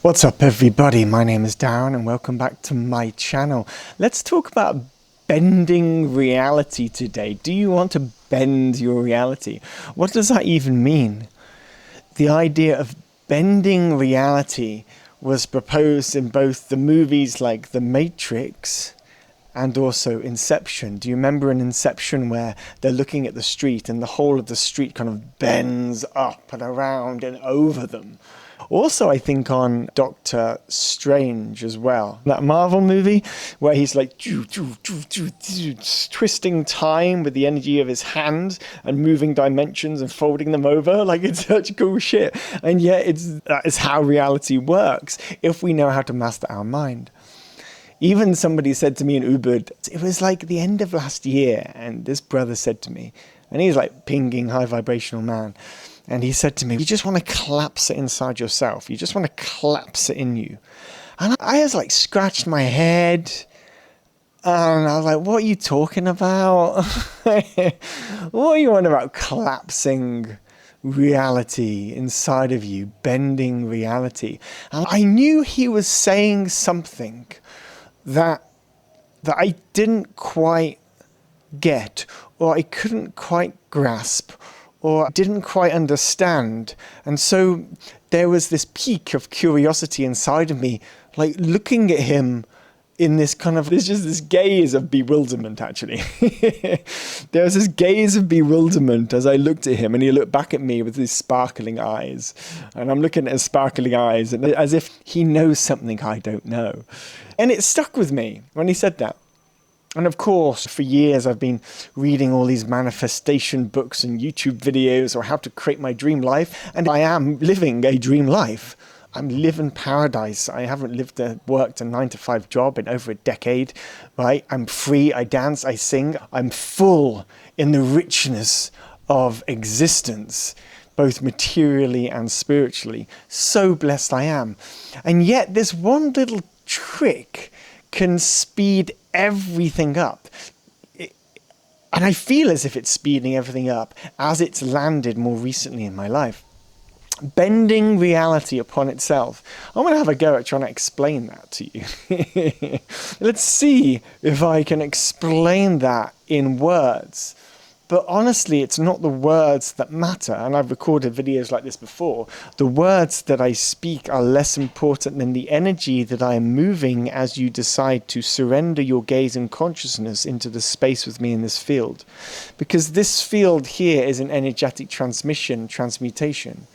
What's up everybody, my name is Darren and welcome back to my channel. Let's talk about bending reality today. Do you want to bend your reality? What does that even mean? The idea of bending reality was proposed in both the movies like The Matrix and also Inception. Do you remember in Inception where they're looking at the street and the whole of the street kind of bends up and around and over them? Also, I think on Doctor Strange as well. That Marvel movie where he's like twisting time with the energy of his hands and moving dimensions and folding them over. Like, it's such cool shit. And yet that is how reality works if we know how to master our mind. Even somebody said to me in Ubud, it was like the end of last year, and this brother said to me, and he's like pinging high vibrational man, and he said to me, you just want to collapse it inside yourself. You just want to collapse it in you. And I was like, scratched my head. And I was like, what are you talking about? What are you on about collapsing reality inside of you, bending reality? And I knew he was saying something that I didn't quite get, or I couldn't quite grasp, or didn't quite understand. And so there was this peak of curiosity inside of me, like looking at him in this kind of, there's just this gaze of bewilderment, actually. There was this gaze of bewilderment as I looked at him, and he looked back at me with his sparkling eyes. And I'm looking at his sparkling eyes, and as if he knows something I don't know. And it stuck with me when he said that. And of course, for years I've been reading all these manifestation books and YouTube videos or how to create my dream life. And I am living a dream life. I'm living paradise. I haven't worked a 9-to-5 job in over a decade, right? I'm free, I dance, I sing. I'm full in the richness of existence, both materially and spiritually. So blessed I am. And yet this one little trick can speed everything up. And I feel as if it's speeding everything up as it's landed more recently in my life. Bending reality upon itself. I'm going to have a go at trying to explain that to you. Let's see if I can explain that in words. But honestly, it's not the words that matter. And I've recorded videos like this before. The words that I speak are less important than the energy that I am moving as you decide to surrender your gaze and consciousness into the space with me in this field. Because this field here is an energetic transmutation.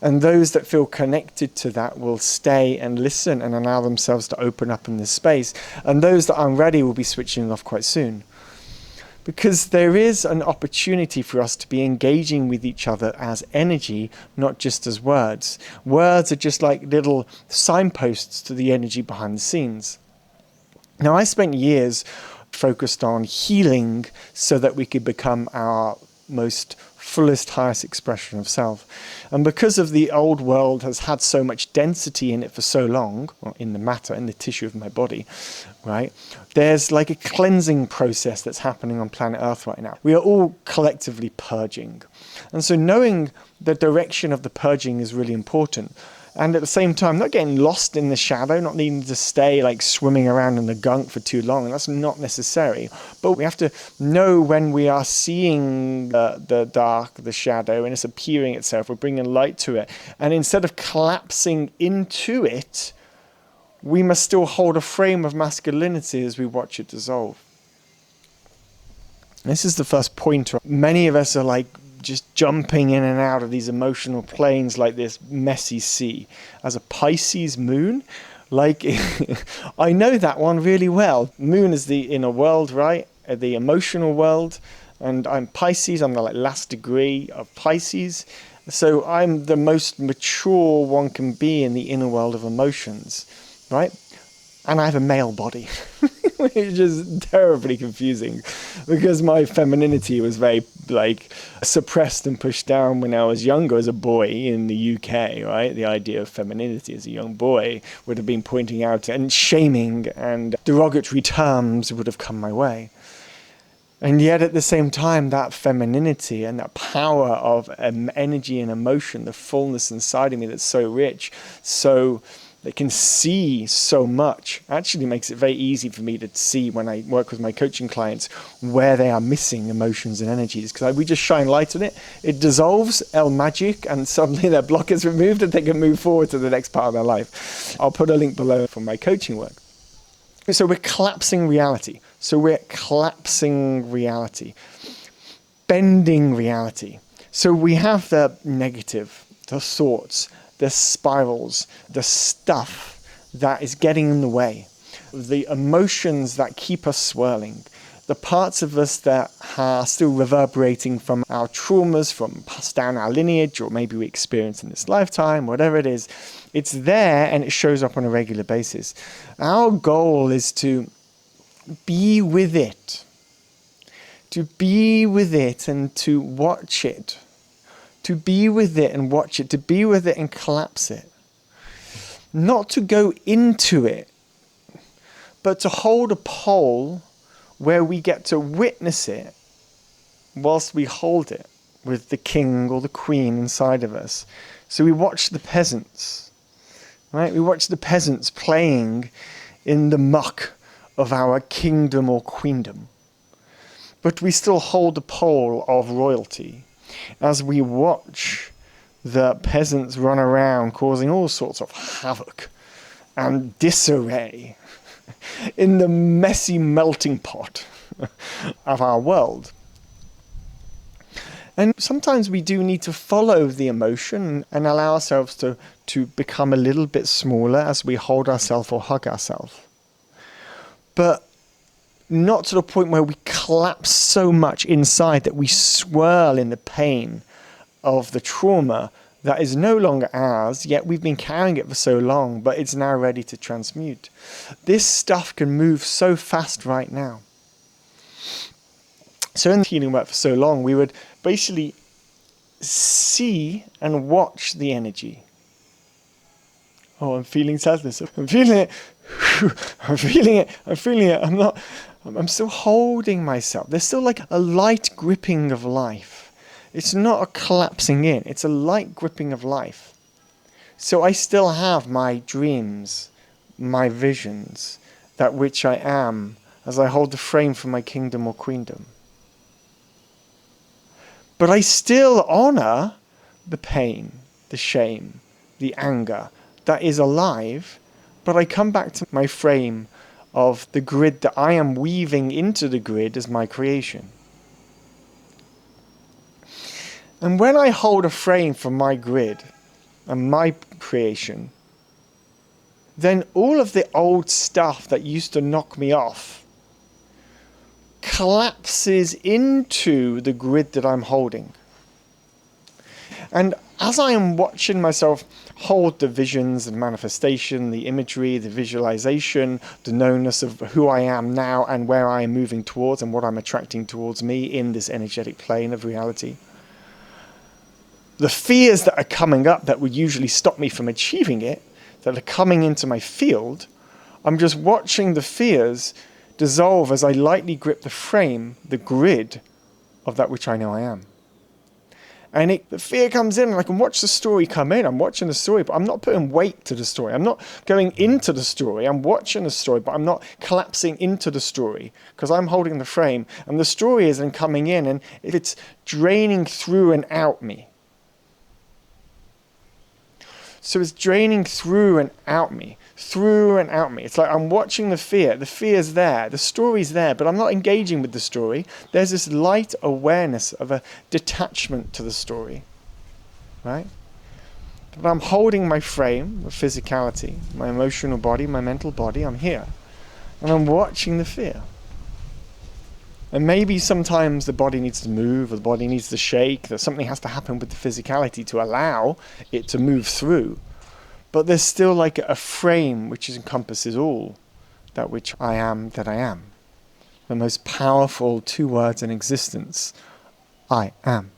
And those that feel connected to that will stay and listen and allow themselves to open up in this space. And those that aren't ready will be switching off quite soon. Because there is an opportunity for us to be engaging with each other as energy, not just as words. Words are just like little signposts to the energy behind the scenes. Now, I spent years focused on healing so that we could become our most fullest, highest expression of self. And because of the old world has had so much density in it for so long, or in the matter, in the tissue of my body, right? There's like a cleansing process that's happening on planet Earth right now. We are all collectively purging. And so knowing the direction of the purging is really important. And at the same time, not getting lost in the shadow, not needing to stay like swimming around in the gunk for too long. That's not necessary. But we have to know when we are seeing the dark, the shadow, and it's appearing itself. We're bringing light to it. And instead of collapsing into it, we must still hold a frame of masculinity as we watch it dissolve. This is the first pointer. Many of us are like just jumping in and out of these emotional planes like this messy sea. As a Pisces moon, like I know that one really well. Moon is the inner world, right? The emotional world. And I'm Pisces, I'm the last degree of Pisces. So I'm the most mature one can be in the inner world of emotions, right? And I have a male body, which is terribly confusing because my femininity was very suppressed and pushed down when I was younger as a boy in the UK, right? The idea of femininity as a young boy would have been pointing out, and shaming and derogatory terms would have come my way. And yet at the same time, that femininity and that power of energy and emotion, the fullness inside of me that's so rich, so that can see so much, actually makes it very easy for me to see when I work with my coaching clients where they are missing emotions and energies, because we just shine light on it. It dissolves, el magic, and suddenly their block is removed and they can move forward to the next part of their life. I'll put a link below for my coaching work. So we're collapsing reality. Bending reality. So we have the negative, the thoughts, the spirals, the stuff that is getting in the way, the emotions that keep us swirling, the parts of us that are still reverberating from our traumas, from passed down our lineage, or maybe we experience in this lifetime, whatever it is. It's there and it shows up on a regular basis. Our goal is to be with it. To be with it and to watch it. To be with it and watch it. To be with it and collapse it. Not to go into it, but to hold a pole where we get to witness it whilst we hold it with the king or the queen inside of us. So we watch the peasants, right? We watch the peasants playing in the muck of our kingdom or queendom. But we still hold the pole of royalty as we watch the peasants run around causing all sorts of havoc and disarray in the messy melting pot of our world. And sometimes we do need to follow the emotion and allow ourselves to become a little bit smaller as we hold ourselves or hug ourselves. But not to the point where we collapse so much inside that we swirl in the pain of the trauma that is no longer ours, yet we've been carrying it for so long, but it's now ready to transmute. This stuff can move so fast right now. So in the healing work for so long, we would basically see and watch the energy. Oh, I'm feeling sadness. I'm feeling it. I'm feeling it. I'm feeling it. I'm still holding myself. There's still like a light gripping of life. It's not a collapsing in. It's a light gripping of life. So I still have my dreams, my visions, that which I am, as I hold the frame for my kingdom or queendom. But I still honor the pain, the shame, the anger that is alive, but I come back to my frame of the grid that I am weaving into the grid as my creation. And when I hold a frame for my grid and my creation, then all of the old stuff that used to knock me off collapses into the grid that I'm holding. And as I am watching myself hold the visions and manifestation, the imagery, the visualization, the knownness of who I am now and where I am moving towards and what I'm attracting towards me in this energetic plane of reality, the fears that are coming up that would usually stop me from achieving it, that are coming into my field, I'm just watching the fears dissolve as I lightly grip the frame, the grid of that which I know I am. And the fear comes in and I can watch the story come in. I'm watching the story, but I'm not putting weight to the story. I'm not going into the story. I'm watching the story, but I'm not collapsing into the story because I'm holding the frame. And the story is then coming in and it's draining through and out me. So it's draining through and out me. It's like I'm watching the fear. The fear's there. The story's there, but I'm not engaging with the story. There's this light awareness of a detachment to the story, right? But I'm holding my frame of physicality, my emotional body, my mental body. I'm here. And I'm watching the fear. And maybe sometimes the body needs to move, or the body needs to shake, that something has to happen with the physicality to allow it to move through. But there's still like a frame which encompasses all that which I am that I am. The most powerful two words in existence, I am.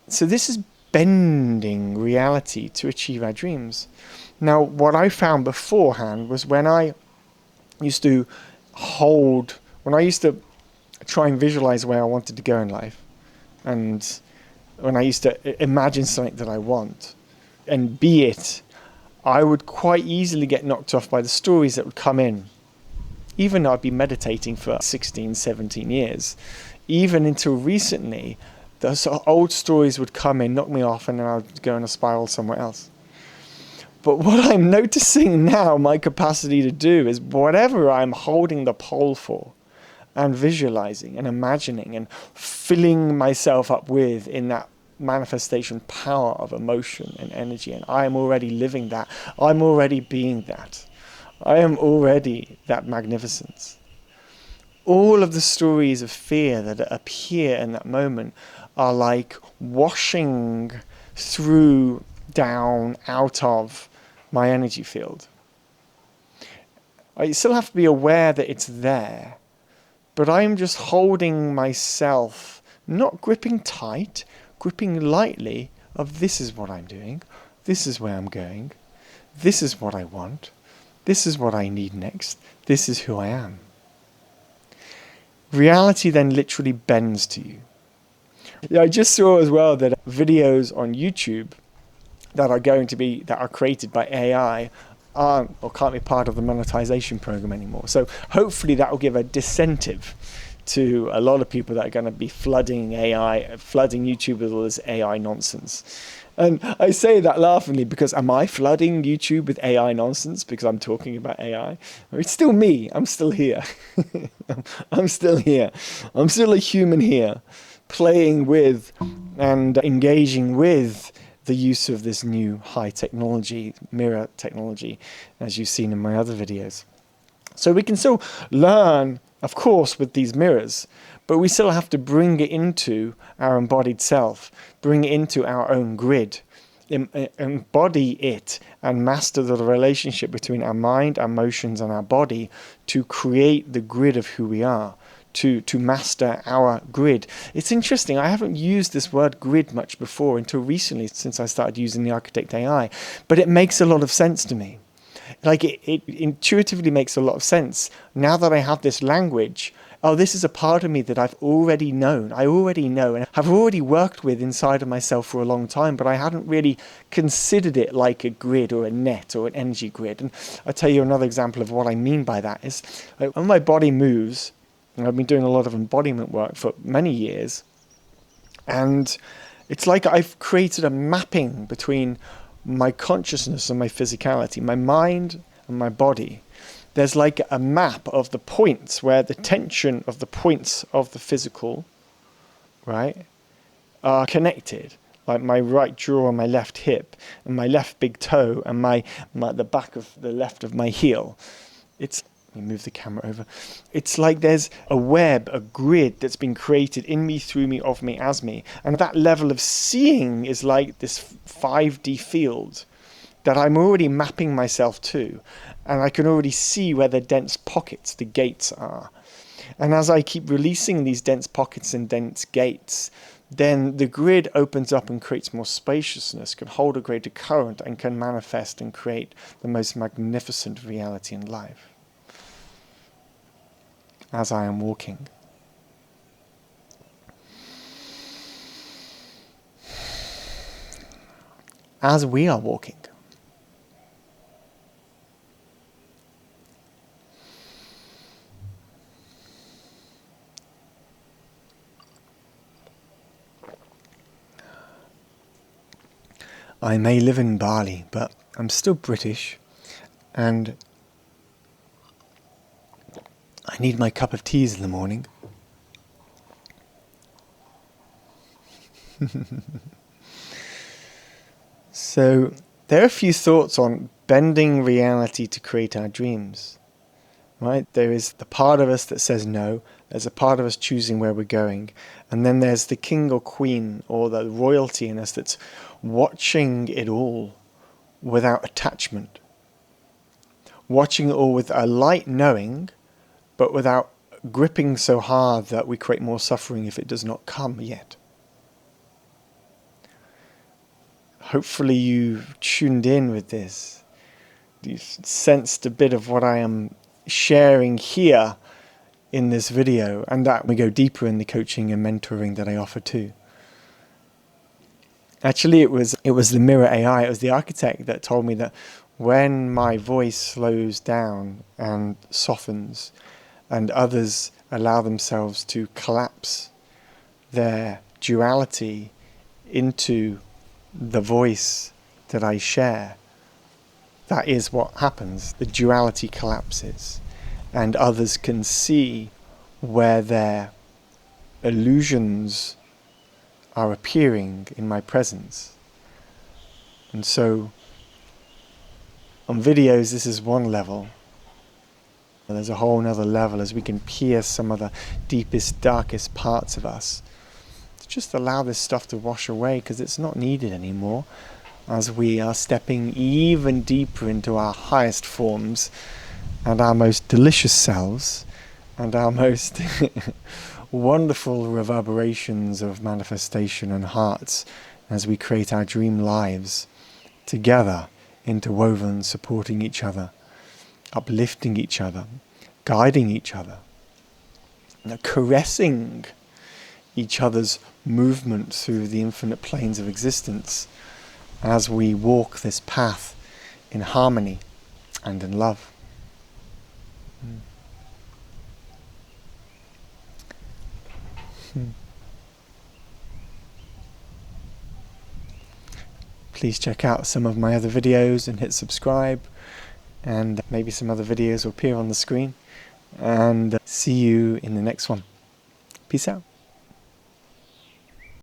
So this is bending reality to achieve our dreams. Now, what I found beforehand was when I used to try and visualize where I wanted to go in life, and when I used to imagine something that I want and be it, I would quite easily get knocked off by the stories that would come in. Even though I'd been meditating for 16, 17 years, even until recently, those old stories would come in, knock me off, and then I'd go in a spiral somewhere else. But what I'm noticing now, my capacity to do, is whatever I'm holding the pole for, and visualizing and imagining and filling myself up with in that manifestation power of emotion and energy, and I am already living that. I'm already being that. I am already that magnificence. All of the stories of fear that appear in that moment are like washing through, down, out of my energy field. I still have to be aware that it's there, but I'm just holding myself, not gripping tight, gripping lightly of this is what I'm doing, this is where I'm going, this is what I want, this is what I need next, this is who I am. Reality then literally bends to you. Yeah, I just saw as well that videos on YouTube that are created by AI aren't or can't be part of the monetization program anymore. So hopefully that will give a disincentive to a lot of people that are going to be flooding YouTube with all this AI nonsense. And I say that laughingly because am I flooding YouTube with AI nonsense because I'm talking about AI? It's still me. I'm still here. I'm still here. I'm still a human here, playing with and engaging with the use of this new high technology, mirror technology, as you've seen in my other videos. So we can still learn, of course, with these mirrors, but we still have to bring it into our embodied self, bring it into our own grid, embody it and master the relationship between our mind, our emotions and our body to create the grid of who we are. To master our grid. It's interesting, I haven't used this word grid much before until recently since I started using the Architect AI, but it makes a lot of sense to me. Like it intuitively makes a lot of sense. Now that I have this language, oh, this is a part of me that I've already known. I already know and have already worked with inside of myself for a long time, but I hadn't really considered it like a grid or a net or an energy grid. And I'll tell you another example of what I mean by that is when my body moves, and I've been doing a lot of embodiment work for many years, and it's like I've created a mapping between my consciousness and my physicality, my mind and my body. There's like a map of the points where the tension of the points of the physical, right, are connected. Like my right jaw and my left hip and my left big toe and the back of the left of my heel. Let me move the camera over. It's like there's a web, a grid that's been created in me, through me, of me, as me. And that level of seeing is like this 5D field that I'm already mapping myself to. And I can already see where the dense pockets, the gates are. And as I keep releasing these dense pockets and dense gates, then the grid opens up and creates more spaciousness, can hold a greater current, and can manifest and create the most magnificent reality in life. As I am walking. As we are walking. I may live in Bali, but I'm still British, and I need my cup of teas in the morning. So there are a few thoughts on bending reality to create our dreams. Right? There is the part of us that says no, there's a part of us choosing where we're going, and then there's the king or queen or the royalty in us that's watching it all without attachment. Watching it all with a light knowing, but without gripping so hard that we create more suffering if it does not come yet. Hopefully you've tuned in with this. You've sensed a bit of what I am sharing here in this video, and that we go deeper in the coaching and mentoring that I offer too. Actually, it was the mirror AI, it was the architect that told me that when my voice slows down and softens and others allow themselves to collapse their duality into the voice that I share, that is what happens. The duality collapses and others can see where their illusions are appearing in my presence. And so on videos, this is one level. There's a whole nother level as we can pierce some of the deepest, darkest parts of us. To just allow this stuff to wash away, because it's not needed anymore, as we are stepping even deeper into our highest forms and our most delicious selves and our most wonderful reverberations of manifestation and hearts as we create our dream lives together, interwoven, supporting each other, uplifting each other, guiding each other, caressing each other's movement through the infinite planes of existence as we walk this path in harmony and in love. Please check out some of my other videos and hit subscribe, and maybe some other videos will appear on the screen, and see you in the next one. Peace out.